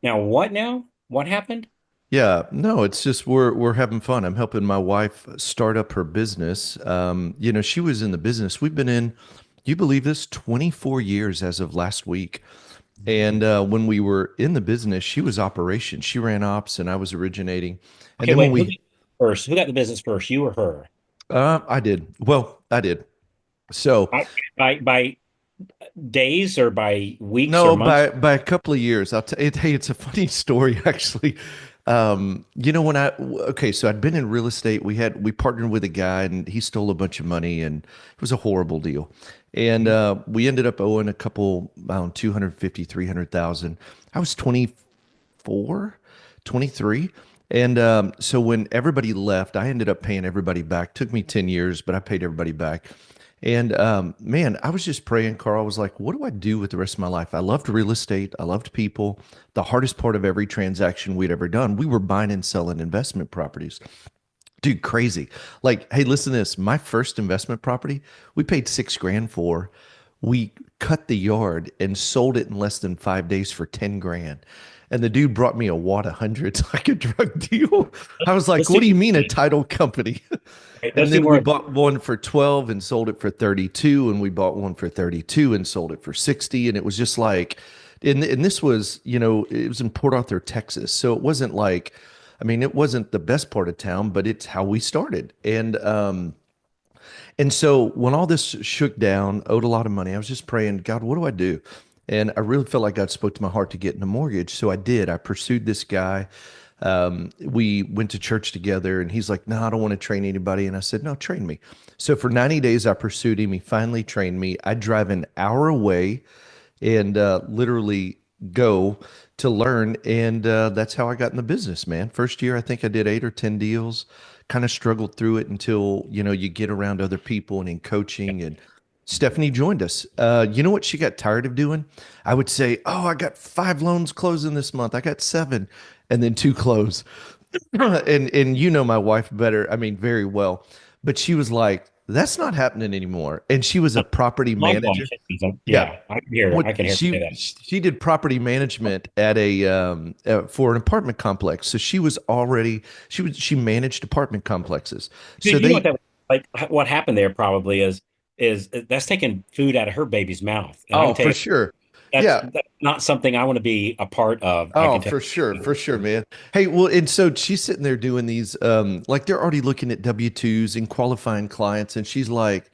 Now what now? What happened? Yeah, no, it's just we're having fun. I'm helping my wife start up her business. She was in the business. We've been in, you believe this, 24 years as of last week. And when we were in the business, she was operations. She ran ops, and I was originating. And Okay, then when wait, who we, got first? Who got the business first? You or her? I did. Well, I did. So By days or by weeks or no, months? by a couple of years. I'll tell it. Hey, it's a funny story actually. When okay, so I'd been in real estate. We partnered with a guy, and he stole a bunch of money, and it was a horrible deal. And Mhm. we ended up owing a couple, around 250, 300,000. I was 24, 23. And so when everybody left, I ended up paying everybody back. Took me 10 years, but I paid everybody back. And man, I was just praying, Carl. I was like, what do I do with the rest of my life? I loved real estate. I loved people. The hardest part of every transaction we'd ever done, we were buying and selling investment properties. Dude, crazy. Like, hey, listen to this. My first investment property, we paid 6 grand for. We cut the yard and sold it in less than 5 days for 10 grand. And the dude brought me a wad of hundreds like a drug deal. I was like, Let's what do do you mean a title company? okay, let's And do then we more. bought one for 12 and sold it for 32. And we bought one for 32 and sold it for 60. And it was just like, and this was, it was in Port Arthur, Texas. So it wasn't like, I mean, it wasn't the best part of town, but it's how we started. And so when all this shook down, owed a lot of money, I was just praying, God, what do I do? And I really felt like God spoke to my heart to get in a mortgage. So I did. I pursued this guy. We went to church together, and he's like, no, I don't want to train anybody. And I said, no, train me. So for 90 days, I pursued him. He finally trained me. I drive an hour away and literally go to learn. And that's how I got in the business, man. First year, I think I did 8 or 10 deals, kind of struggled through it until, you get around other people and in coaching. And Stephanie joined us. You know what she got tired of doing? I would say, oh, I got 5 loans closing this month. I got seven, and then two close. And you know my wife better, I mean, very well. But she was like, that's not happening anymore. And she was a property My wife, manager. yeah, Yeah. I can hear. What I can hear her say that. she did property management at a for an apartment complex. So she managed apartment complexes. So Dude, you know what they that like? What happened there probably is that's taking food out of her baby's mouth, and I oh can tell for you sure. that's Yeah. not something I want to be a part of. I Oh, can tell for sure, you. man. Hey, well, and so she's sitting there doing these, like they're already looking at W-2s and qualifying clients, and she's like,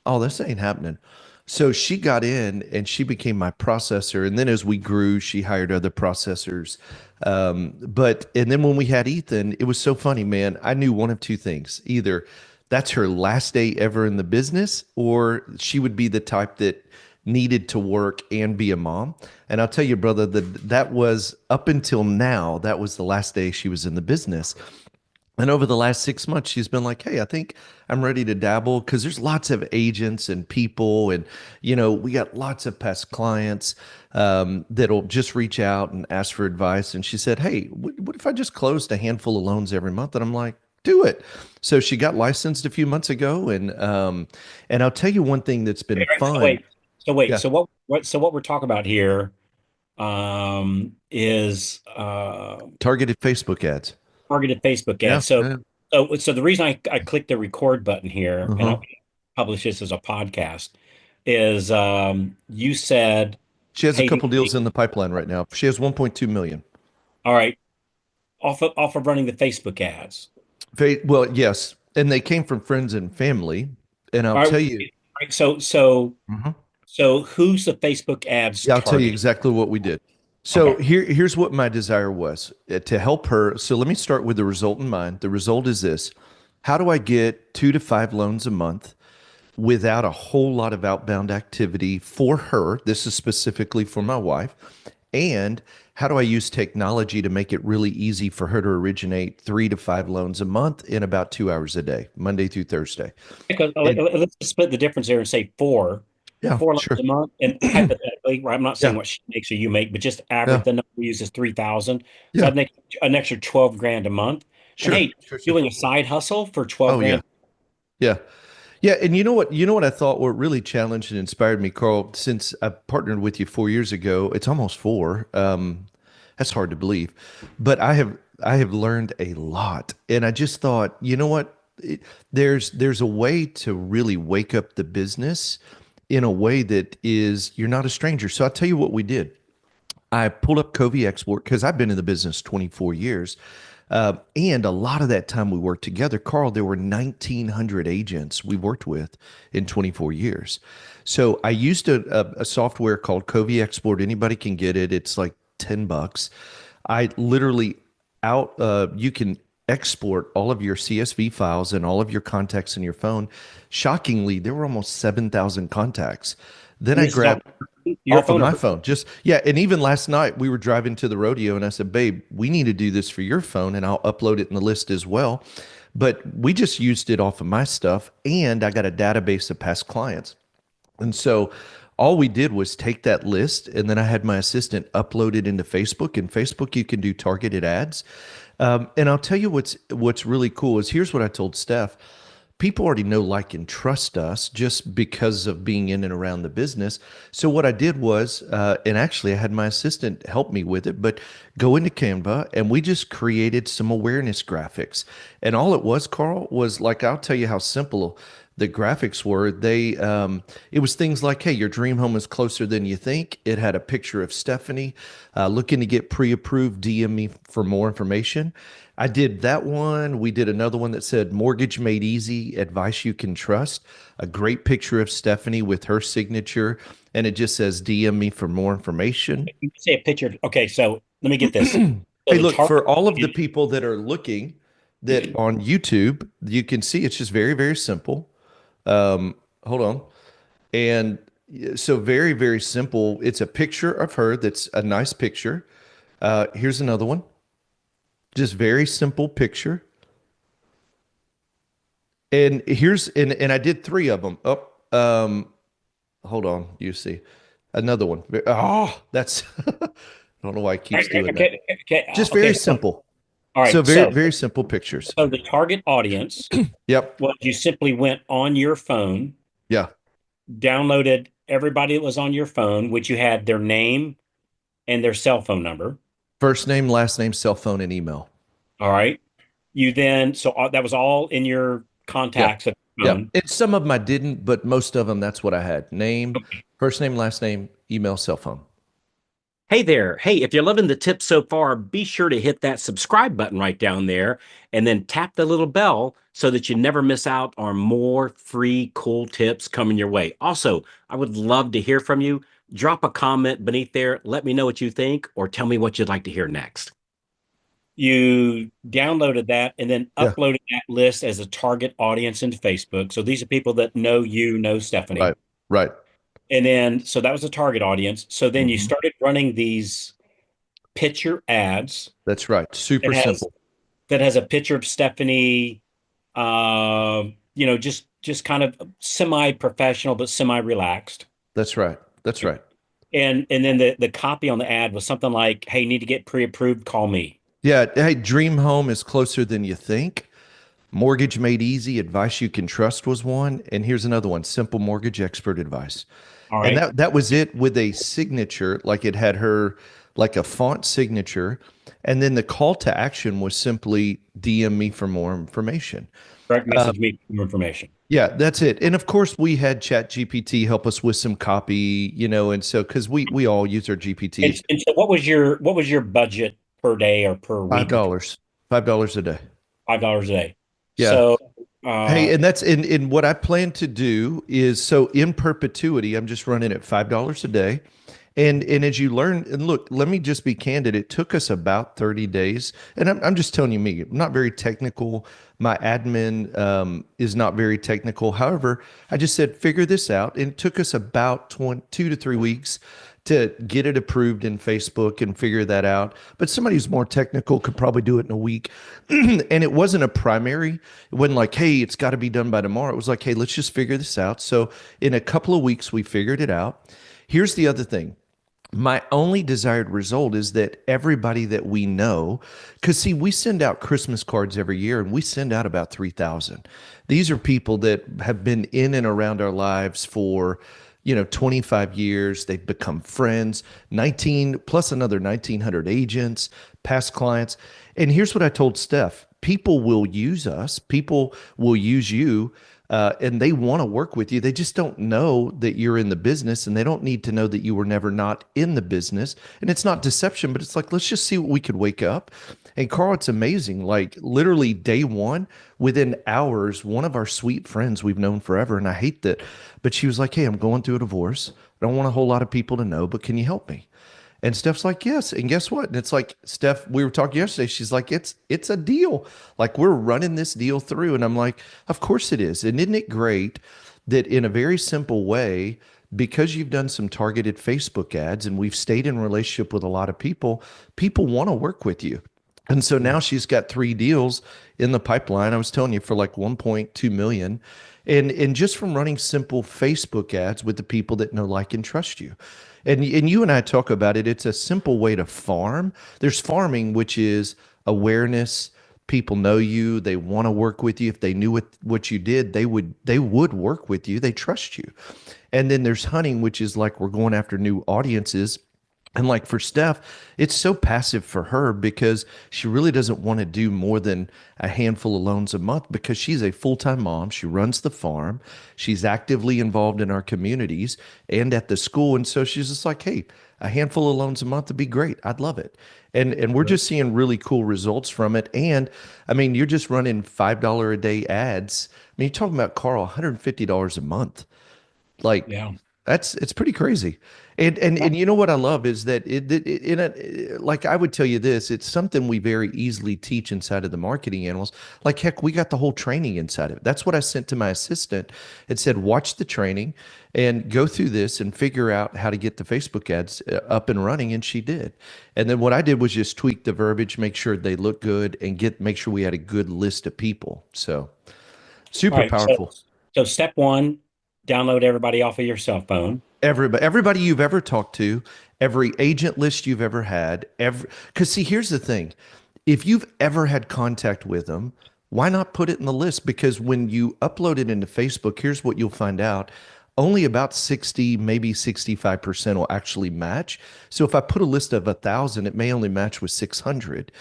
"Oh, this ain't happening." So she got in and she became my processor, and then as we grew, she hired other processors. And then when we had Ethan, it was so funny, man. I knew one of two things: either that's her last day ever in the business, or she would be the type that needed to work and be a mom. And I'll tell you, brother, that was up until now, that was the last day she was in the business. And over the last 6 months, she's been like, hey, I think I'm ready to dabble because there's lots of agents and people. And, we got lots of past clients that'll just reach out and ask for advice. And she said, hey, what if I just closed a handful of loans every month? And I'm like, do it. So she got licensed a few months ago. And I'll tell you one thing that's been Okay, all right, so fun. wait, so wait, Yeah. so what we're talking about here is Targeted Facebook ads. targeted Facebook Yeah. ads. So Yeah. so the reason I clicked the record button here and Uh-huh. I'll publish this as a podcast is you said, She has a hey, couple deals in the pipeline right now. She has 1.2 million. all right, off of running the Facebook ads. Well, yes, and they came from friends and family. And I'll All right, tell all you, right, Mhm. so who's the Facebook ads Yeah, I'll tell you targeting? exactly what we did. So Okay. here's what my desire was to help her. So let me start with the result in mind. The result is this: how do I get 2 to 5 loans a month without a whole lot of outbound activity for her? This is specifically for my wife. And how do I use technology to make it really easy for her to originate 3 to 5 loans a month in about 2 hours a day, Monday through Thursday? Because And let's just split the difference there and say yeah, four loans sure. a month, and hypothetically, right? I'm not saying Yeah, what she makes or you make, but just average yeah, the number we use is 3,000. So yeah, I'd make an extra 12 grand a month. And sure, hey, sure, sure. doing a side hustle for 12 Oh yeah, grand. yeah. Yeah, and you know what? You know what I thought what really challenged and inspired me, Carl, since I partnered with you 4 years ago. It's almost four. That's hard to believe, but I have learned a lot, and I just thought, you know what? There's a way to really wake up the business in a way that is you're not a stranger. So I'll tell you what we did. I pulled up Covey Export because I've been in the business 24 years. And a lot of that time we worked together, Carl, there were 1,900 agents we worked with in 24 years. So I used a software called Covey Export. Anybody can get it. It's like $10. I literally you can export all of your CSV files and all of your contacts in your phone. Shockingly, there were almost 7,000 contacts. Then And I this is grabbed your off of phone or my her? phone. Just yeah, and even last night we were driving to the rodeo and I said, "Babe, we need to do this for your phone and I'll upload it in the list as well." But we just used it off of my stuff and I got a database of past clients. And so all we did was take that list and then I had my assistant upload it into Facebook. And Facebook, you can do targeted ads. And I'll tell you what's really cool is here's what I told Steph. People already know, like, and trust us just because of being in and around the business. So what I did was, and actually I had my assistant help me with it, but go into Canva and we just created some awareness graphics. And all it was, Carl, was like, I'll tell you how simple the graphics were. It was things like, hey, your dream home is closer than you think. It had a picture of Stephanie looking to get pre-approved. DM me for more information. I did that one. We did another one that said mortgage made easy, advice you can trust. A great picture of Stephanie with her signature, and it just says DM me for more information. You say a picture. Okay, so let me get this. So Hey, the look, target for all of the audience, people that are looking that on YouTube, you can see it's just very, very simple. Hold on. And so very, very simple. It's a picture of her that's a nice picture. Here's another one. Just very simple picture. And I did three of them. Oh, hold on. You see another one. Oh, that's I don't know why it keeps okay, doing that. okay, okay, Just very okay. So, simple. all So right. very, So, very simple pictures. so the target audience Yep. was you simply went on your phone, Yeah. downloaded everybody that was on your phone, which you had their name and their cell phone number. First name, last name, cell phone, and email. All right. You then, so that was all in your Yeah. contacts of your Yeah. phone. And some of them I didn't, but most of them, that's what I had. Name, first name, last name, email, cell phone. Hey there. Hey, if you're loving the tips so far, be sure to hit that subscribe button right down there and then tap the little bell so that you never miss out on more free cool tips coming your way. Also, I would love to hear from you. Drop a comment beneath there. Let me know what you think or tell me what you'd like to hear next. You downloaded that and then Yeah. uploaded that list as a target audience into Facebook. So these are people that know you, know Stephanie. Right. Right. And then, so that was a target audience. So then you Mhm. started running these picture ads That's right. Super that has simple. that has a picture of Stephanie, just kind of semi-professional but semi-relaxed. That's right. That's right. And then the copy on the ad was something like, "Hey, need to get pre-approved, call me." Yeah. Hey, dream home is closer than you think. Mortgage made easy, advice you can trust was one. And here's another one, simple mortgage expert advice. All And right. that was it with a signature, like it had her like a font signature. And then the call to action was simply DM me for more information. Direct message me for more information. Yeah, that's it. And of course, we had Chat GPT help us with some copy, and so because we all use our And, GPTs. and so what was your budget per day or per Five week? dollars, $5 a day. $5 a day. Yeah. So Hey, and that's in what I plan to do is so in perpetuity, I'm just running at $5 a day. And as you learn, and look, let me just be candid. It took us about 30 days. And I'm just telling you me, I'm not very technical. My admin is not very technical. However, I just said, figure this out. And it took us about 2 to 3 weeks to get it approved in Facebook and figure that out. But somebody who's more technical could probably do it in a week. And it wasn't a primary. It wasn't like, hey, it's got to be done by tomorrow. It was like, hey, let's just figure this out. So in a couple of weeks, we figured it out. Here's the other thing. My only desired result is that everybody that we know, because see, we send out Christmas cards every year and we send out about 3,000. These are people that have been in and around our lives for 25 years. They've become friends, 19 plus another 1,900 agents, past clients. And here's what I told Steph: people will use us, people will use you. And they want to work with you. They just don't know that you're in the business, and they don't need to know that you were never not in the business. And it's not deception, but it's like, let's just see what we could wake up. And Carl, it's amazing. Like literally day one, within hours, one of our sweet friends we've known forever, and I hate that, but she was like, "Hey, I'm going through a divorce. I don't want a whole lot of people to know, but can you help me?" And Steph's like, "Yes." And guess what? And it's like, Steph, we were talking yesterday. She's like, it's a deal. Like we're running this deal through. And I'm like, of course it is. And isn't it great that in a very simple way, because you've done some targeted Facebook ads and we've stayed in relationship with a lot of people, people want to work with you. And so now she's got three deals in the pipeline. I was telling you for like 1.2 million. And just from running simple Facebook ads with the people that know, like, and trust you. And you and I talk about it. It's a simple way to farm. There's farming, which is awareness. People know you. They want to work with you. If they knew what you did, they would work with you. They trust you. And then there's hunting, which is like we're going after new audiences. And like for Steph, it's so passive for her because she really doesn't want to do more than a handful of loans a month because she's a full-time mom. She runs the farm. She's actively involved in our communities and at the school. And so she's just like, hey, a handful of loans a month would be great. I'd love it. And we're just seeing really cool results from it. And I mean, you're just running $5 a day ads. I mean, you're talking about Carl, $150 a month. Like Yeah. that's it's pretty crazy. And you know what I love is that in a, like I would tell you this, it's something we very easily teach inside of the marketing animals. Like heck, we got the whole training inside of it. That's what I sent to my assistant. It said, watch the training and go through this and figure out how to get the Facebook ads up and running. And she did. And then what I did was just tweak the verbiage, make sure they look good, and make sure we had a good list of people. So All super right. So, powerful. so step one, download everybody off of your cell phone. Everybody you've ever talked to, every agent list you've ever had, because see, here's the thing. If you've ever had contact with them, why not put it in the list? Because when you upload it into Facebook, here's what you'll find out. Only about 60, maybe 65% will actually match. So if I put a list of 1,000, it may only match with 600.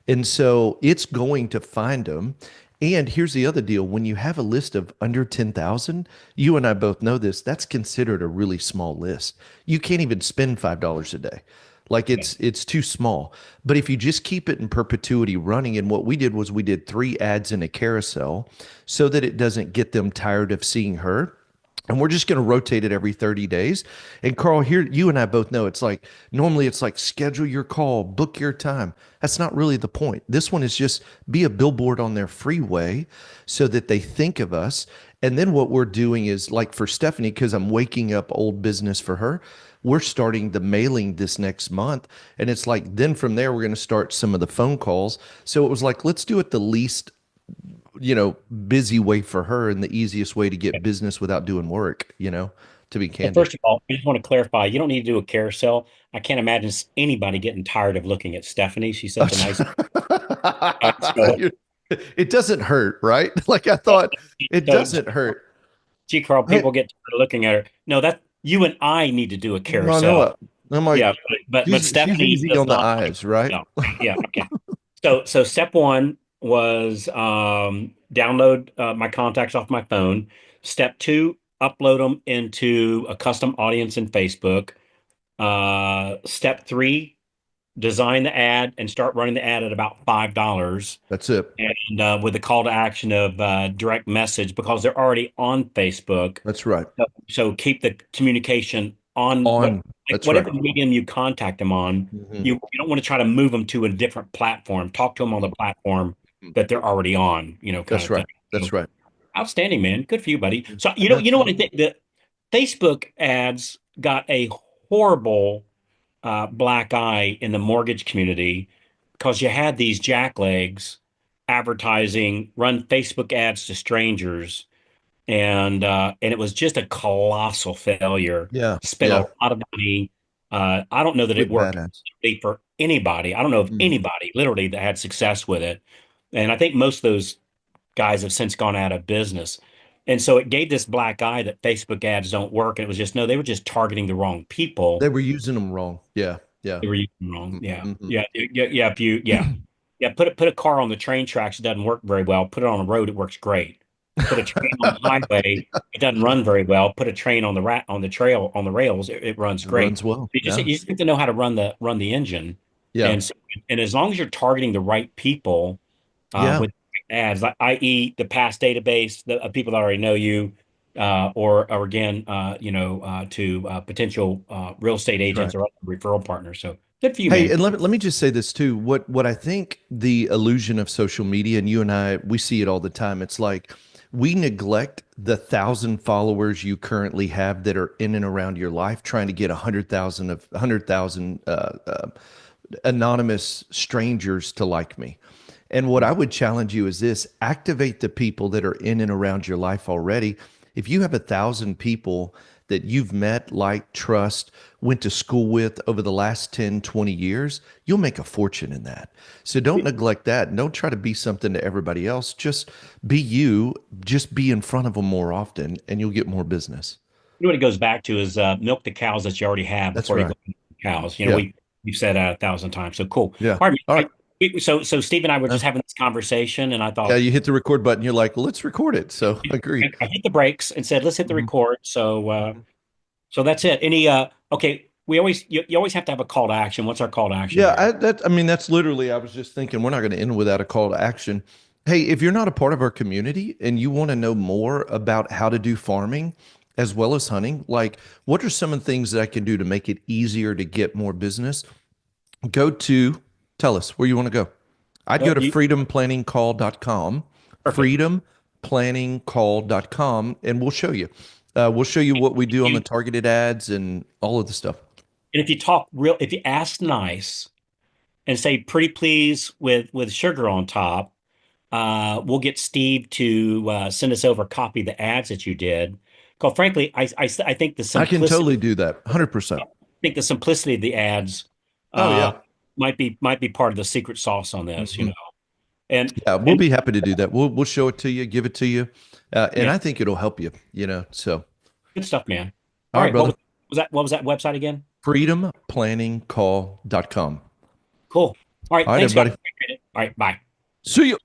And so it's going to find them. And here's the other deal. When you have a list of under 10,000, you and I both know this, that's considered a really small list. You can't even spend $5 a day. Like Yeah. it's too small. But if you just keep it in perpetuity running, and what we did was we did 3 ads in a carousel so that it doesn't get them tired of seeing her. And we're just going to rotate it every 30 days. And Carl, here, you and I both know it's like normally it's like schedule your call, book your time. That's not really the point. This one is just be a billboard on their freeway so that they think of us. And then what we're doing is like for Stephanie, because I'm waking up old business for her, we're starting the mailing this next month. And it's like, then from there, we're going to start some of the phone calls. So it was like, let's do it the least busy way for her and the easiest way to get business without doing work, to be Well, candid. first of all, I just want to clarify, you don't need to do a carousel. I can't imagine anybody getting tired of looking at Stephanie. She's such a nice. So, It doesn't hurt, right? Like I thought it so doesn't hurt. gee, Carl, Hey, people get tired of looking at her. No, that you and I need to do a I know carousel. it. I'm like, Yeah, but she's Stephanie easy does on the not. eyes, right? Yeah, yeah, okay. So step one was download my contacts off my phone. Step two, upload them into a custom audience in Facebook. Step three, design the ad and start running the ad at about $5 That's it. and with a call to action of direct message because they're already on Facebook. That's right. So keep the communication on On. That's right. whatever medium you contact them on. Mhm. You don't want to try to move them to a different platform. Talk to them on the platform that they're already on, kind That's of thing. right. That's So, right. outstanding, man. Good for you, buddy. So That's you know what I think? The Facebook ads got a horrible black eye in the mortgage community because you had these jacklegs advertising, run Facebook ads to strangers, and it was just a colossal failure. yeah. Spent a Yeah. lot of money. I don't know that it With bad worked ads. for anybody. I don't know of Mhm. anybody literally that had success with it. And I think most of those guys have since gone out of business. And so it gave this black eye that Facebook ads don't work. And it was just, no, they were just targeting the wrong people. They were using them wrong. Yeah. Yeah. They were using them wrong. Yeah. Mm-hmm. Yeah. If you, yeah. Yeah. Put a car on the train tracks. It doesn't work very well. Put it on a road. It works great. Put a train on the highway. It doesn't run very well. Put a train on the on the trail, on the rails. It runs It great. runs well. You Yeah. just have to know how to run the engine. Yeah. And so, and as long as you're targeting the right people, Yeah. with ads, like i.e., the past database, the people that already know you, or again, to potential real estate That's agents right. or other referral partners. So good for you, Hey, man. and let me just say this too. What I think the illusion of social media, and you and I, we see it all the time. It's like we neglect the 1,000 followers you currently have that are in and around your life, trying to get 100,000 anonymous strangers to like me. And what I would challenge you is this: activate the people that are in and around your life already. If you have 1,000 people that you've met, like, trust, went to school with over the last 10, 20 years, you'll make a fortune in that. So don't You neglect that. Don't try to be something to everybody else. Just be you, just be in front of them more often, and you'll get more business. know what it goes back to is milk the cows that you already have That's before you go right. milk the cows. Yeah. We've said that 1,000 times. So cool. Yeah. All right. All right. So Steve and I were Uh, just having this conversation, and I yeah, thought you hit the record button. You're like, let's record it. So agreed. I hit the brakes and said, let's hit the Mhm. record. So that's it. Okay, you always have to have a call to action. What's our call to action Yeah, here? I mean, that's literally, I was just thinking, we're not going to end without a call to action. Hey, if you're not a part of our community and you want to know more about how to do farming as well as hunting, like, what are some of the things that I can do to make it easier to get more business? Go to, tell us where you want to go. I'd Well, go to freedomplanningcall.com, perfect. freedomplanningcall.com, and we'll show you. We'll show you what we do on the targeted ads and all of the stuff. And if you talk real, if you ask nice and say pretty please with sugar on top, we'll get Steve to send us over a copy of the ads that you did. Because frankly, I think the I can simplicity, totally do that. 100%. of the ads Oh, uh, yeah. might be part of the secret sauce on this, Mhm. And Yeah, we'll and be happy to do that. We'll show it to you, give it to you, and yeah, I think it'll help you. So, good stuff, man. all All right, right, what brother. was that? What was that website again? Freedomplanningcall.com. Cool. All right, All right, thanks, guys. everybody. Appreciate it. All right, bye. See you.